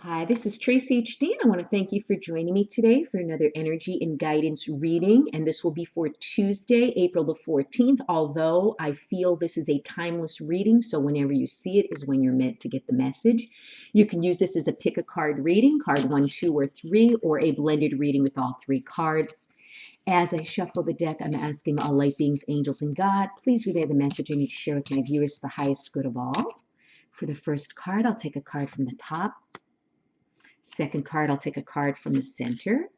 Hi, this is Tracy HD, and I want to thank you for joining me today for another energy and guidance reading. And this will be for Tuesday, April the 14th, although I feel this is a timeless reading, so whenever you see it is when you're meant to get the message. You can use this as a pick a card reading, card 1, 2, or 3, or a blended reading with all 3 cards. As I shuffle the deck, I'm asking all light beings, angels, and God, please relay the message I need to share with my viewers for the highest good of all. For the first card, I'll take a card from the top. Second card, I'll take a card from the center.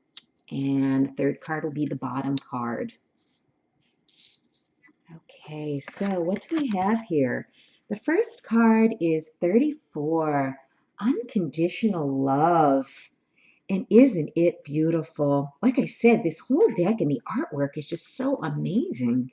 And the third card will be the bottom card. Okay, so what do we have here? The first card is 34, Unconditional Love. And isn't it beautiful? Like I said, this whole deck and the artwork is just so amazing.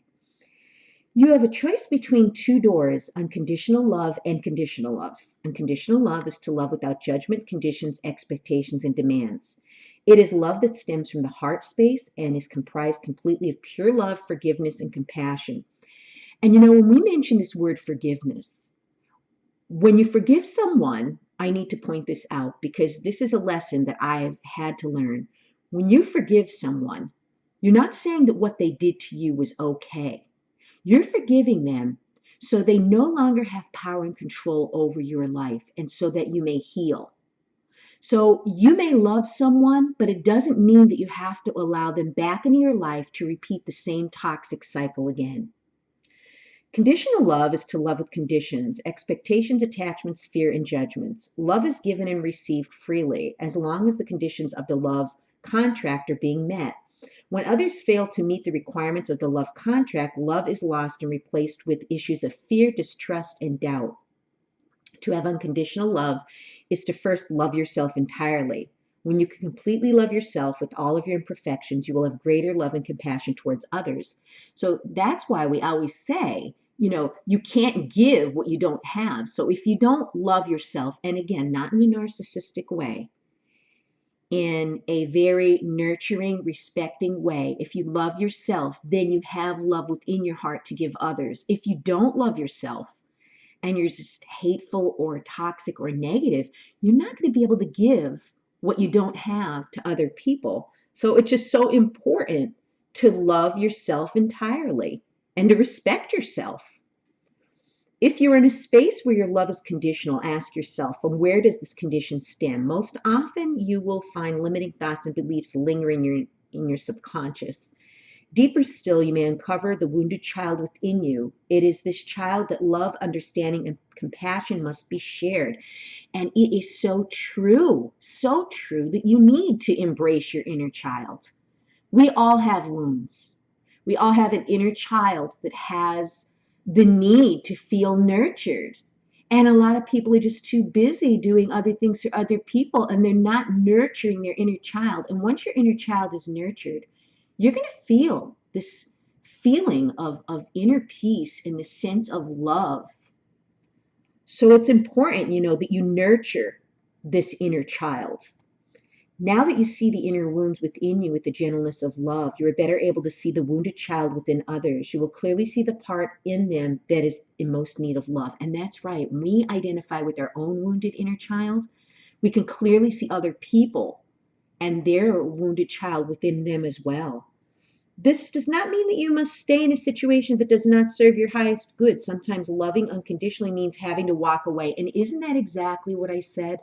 You have a choice between 2 doors, unconditional love and conditional love. Unconditional love is to love without judgment, conditions, expectations, and demands. It is love that stems from the heart space and is comprised completely of pure love, forgiveness, and compassion. And when we mention this word forgiveness, when you forgive someone, I need to point this out because this is a lesson that I've had to learn. When you forgive someone, you're not saying that what they did to you was okay. You're forgiving them so they no longer have power and control over your life and so that you may heal. So you may love someone, but it doesn't mean that you have to allow them back into your life to repeat the same toxic cycle again. Conditional love is to love with conditions, expectations, attachments, fear, and judgments. Love is given and received freely as long as the conditions of the love contract are being met. When others fail to meet the requirements of the love contract, love is lost and replaced with issues of fear, distrust, and doubt. To have unconditional love is to first love yourself entirely. When you can completely love yourself with all of your imperfections, you will have greater love and compassion towards others. So that's why we always say, you can't give what you don't have. So if you don't love yourself, and again, not in a narcissistic way, in a very nurturing, respecting way. If you love yourself, then you have love within your heart to give others. If you don't love yourself and you're just hateful or toxic or negative, you're not going to be able to give what you don't have to other people. So it's just so important to love yourself entirely and to respect yourself. If you're in a space where your love is conditional, ask yourself, from where does this condition stem? Most often, you will find limiting thoughts and beliefs lingering in your subconscious. Deeper still, you may uncover the wounded child within you. It is this child that love, understanding, and compassion must be shared. And it is so true that you need to embrace your inner child. We all have wounds. We all have an inner child that has the need to feel nurtured. And a lot of people are just too busy doing other things for other people and they're not nurturing their inner child. And once your inner child is nurtured, you're going to feel this feeling of inner peace and the sense of love. So it's important, that you nurture this inner child. Now that you see the inner wounds within you with the gentleness of love, you are better able to see the wounded child within others. You will clearly see the part in them that is in most need of love. And that's right. When we identify with our own wounded inner child, we can clearly see other people and their wounded child within them as well. This does not mean that you must stay in a situation that does not serve your highest good. Sometimes loving unconditionally means having to walk away. And isn't that exactly what I said?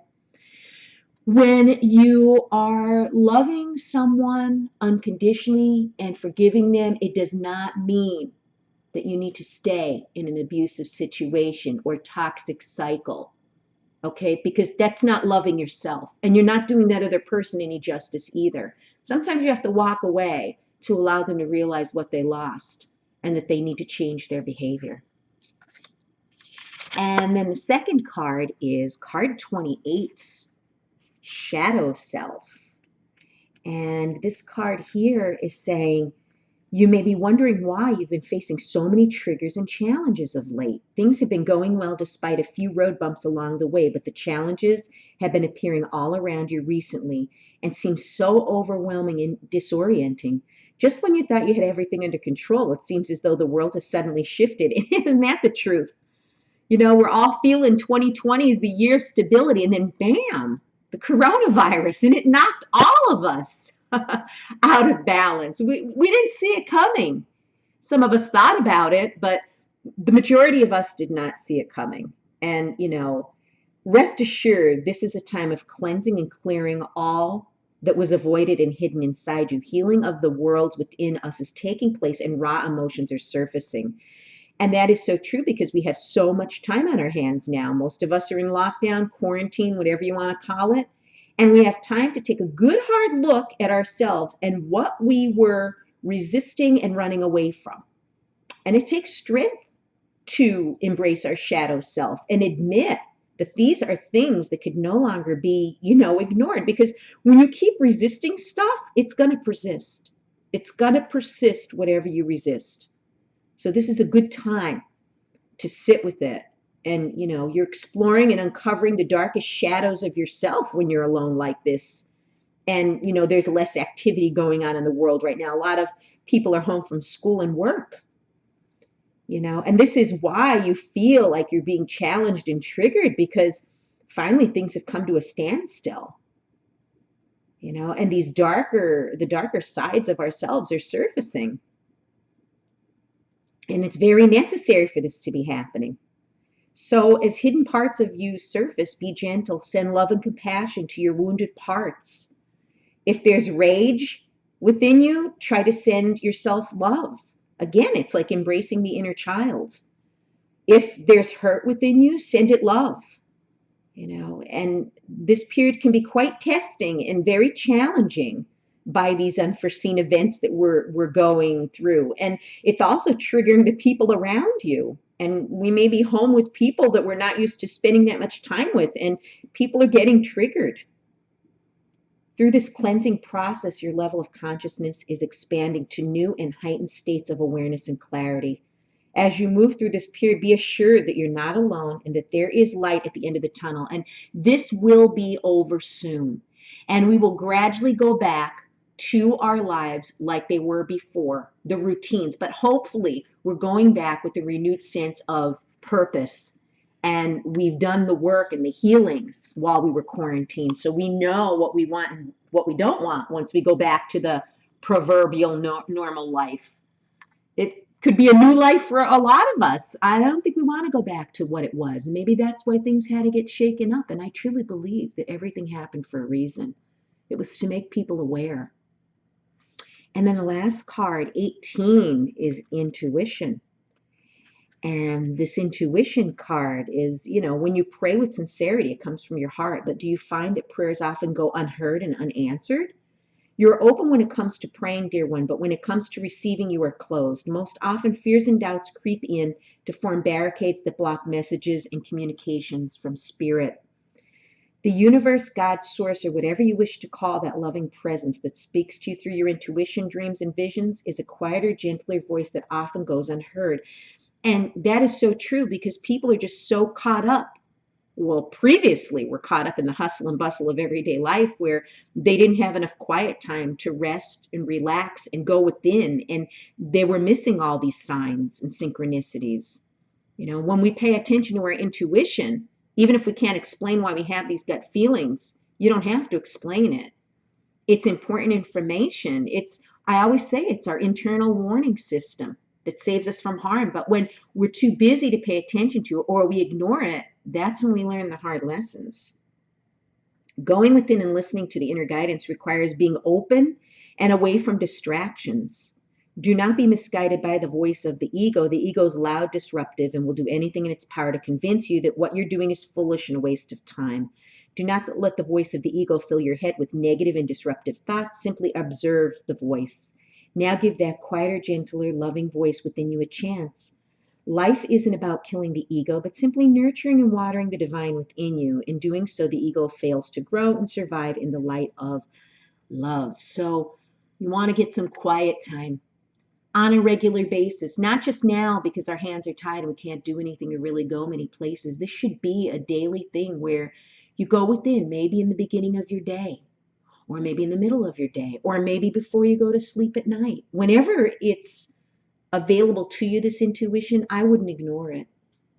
When you are loving someone unconditionally and forgiving them, it does not mean that you need to stay in an abusive situation or toxic cycle, okay? Because that's not loving yourself, and you're not doing that other person any justice either. Sometimes you have to walk away to allow them to realize what they lost and that they need to change their behavior. And then the second card is card 28. Shadow self. And this card here is saying, you may be wondering why you've been facing so many triggers and challenges of late. Things have been going well despite a few road bumps along the way, but the challenges have been appearing all around you recently and seem so overwhelming and disorienting. Just when you thought you had everything under control, it seems as though the world has suddenly shifted. Isn't that the truth? We're all feeling 2020 is the year of stability, and then bam, the coronavirus, and it knocked all of us out of balance. We didn't see it coming. Some of us thought about it, but the majority of us did not see it coming. And, rest assured, this is a time of cleansing and clearing all that was avoided and hidden inside you. Healing of the worlds within us is taking place, and raw emotions are surfacing. And that is so true because we have so much time on our hands now. Most of us are in lockdown, quarantine, whatever you want to call it. And we have time to take a good hard look at ourselves and what we were resisting and running away from. And it takes strength to embrace our shadow self and admit that these are things that could no longer be, ignored. Because when you keep resisting stuff, it's going to persist. It's going to persist, whatever you resist. So this is a good time to sit with it. And, you're exploring and uncovering the darkest shadows of yourself when you're alone like this. And, there's less activity going on in the world right now. A lot of people are home from school and work. And this is why you feel like you're being challenged and triggered, because finally things have come to a standstill. And the darker sides of ourselves are surfacing. And it's very necessary for this to be happening. So as hidden parts of you surface, be gentle, send love and compassion to your wounded parts. If there's rage within you, try to send yourself love. Again, it's like embracing the inner child. If there's hurt within you, send it love. And this period can be quite testing and very challenging by these unforeseen events that we're going through. And it's also triggering the people around you. And we may be home with people that we're not used to spending that much time with, and people are getting triggered. Through this cleansing process, your level of consciousness is expanding to new and heightened states of awareness and clarity. As you move through this period, be assured that you're not alone and that there is light at the end of the tunnel. And this will be over soon. And we will gradually go back to our lives like they were before, the routines. But hopefully, we're going back with a renewed sense of purpose. And we've done the work and the healing while we were quarantined. So we know what we want and what we don't want once we go back to the proverbial normal life. It could be a new life for a lot of us. I don't think we want to go back to what it was. And maybe that's why things had to get shaken up. And I truly believe that everything happened for a reason. It was to make people aware. And then the last card, 18, is intuition. And this intuition card is, when you pray with sincerity, it comes from your heart. But do you find that prayers often go unheard and unanswered? You're open when it comes to praying, dear one, but when it comes to receiving, you are closed. Most often, fears and doubts creep in to form barricades that block messages and communications from spirit. The universe, God, source, or whatever you wish to call that loving presence that speaks to you through your intuition, dreams, and visions is a quieter, gentler voice that often goes unheard. And that is so true because people are just so caught up. Well, previously were caught up in the hustle and bustle of everyday life where they didn't have enough quiet time to rest and relax and go within. And they were missing all these signs and synchronicities. When we pay attention to our intuition, even if we can't explain why we have these gut feelings, you don't have to explain it. It's important information. I always say it's our internal warning system that saves us from harm. But when we're too busy to pay attention to it or we ignore it, that's when we learn the hard lessons. Going within and listening to the inner guidance requires being open and away from distractions. Do not be misguided by the voice of the ego. The ego is loud, disruptive, and will do anything in its power to convince you that what you're doing is foolish and a waste of time. Do not let the voice of the ego fill your head with negative and disruptive thoughts. Simply observe the voice. Now give that quieter, gentler, loving voice within you a chance. Life isn't about killing the ego, but simply nurturing and watering the divine within you. In doing so, the ego fails to grow and survive in the light of love. So you want to get some quiet time on a regular basis, not just now because our hands are tied and we can't do anything or really go many places. This should be a daily thing where you go within, maybe in the beginning of your day, or maybe in the middle of your day, or maybe before you go to sleep at night. Whenever it's available to you, this intuition, I wouldn't ignore it.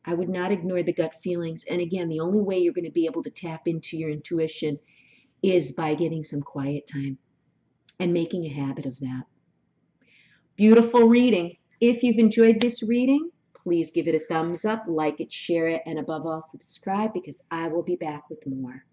I would not ignore the gut feelings. And again, the only way you're going to be able to tap into your intuition is by getting some quiet time and making a habit of that. Beautiful reading. If you've enjoyed this reading, please give it a thumbs up, like it, share it, and above all, subscribe because I will be back with more.